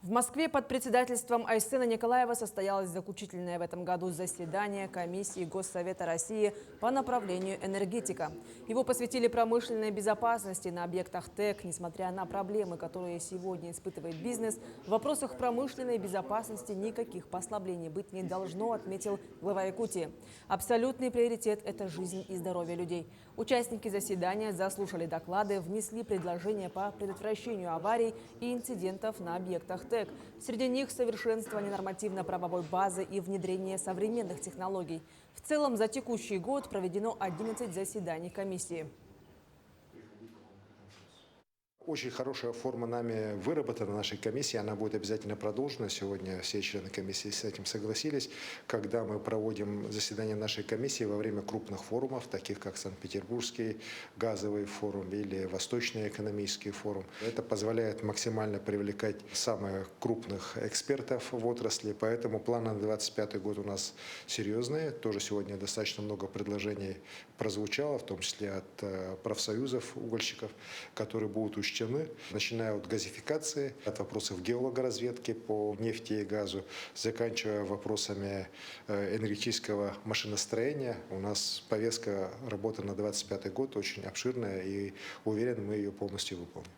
В Москве под председательством Айсена Николаева состоялось заключительное в этом году заседание комиссии Госсовета России по направлению энергетика. Его посвятили промышленной безопасности на объектах ТЭК. Несмотря на проблемы, которые сегодня испытывает бизнес, в вопросах промышленной безопасности никаких послаблений быть не должно, отметил глава Якутии. Абсолютный приоритет – это жизнь и здоровье людей. Участники заседания заслушали доклады, внесли предложения по предотвращению аварий и инцидентов на объектах ТЭК. Среди них совершенствование нормативно-правовой базы и внедрение современных технологий. В целом за текущий год проведено 11 заседаний комиссии. Очень хорошая форма нами выработана, нашей комиссии, она будет обязательно продолжена. Сегодня все члены комиссии с этим согласились. Когда мы проводим заседания нашей комиссии во время крупных форумов, таких как Санкт-Петербургский газовый форум или Восточный экономический форум, это позволяет максимально привлекать самых крупных экспертов в отрасли. Поэтому план на 2025 год у нас серьезный. Тоже сегодня достаточно много предложений прозвучало, в том числе от профсоюзов угольщиков, которые будут учтены, начиная от газификации, от вопросов геологоразведки по нефти и газу, заканчивая вопросами энергетического машиностроения. У нас повестка работы на 2025 год очень обширная, и уверен, мы ее полностью выполним.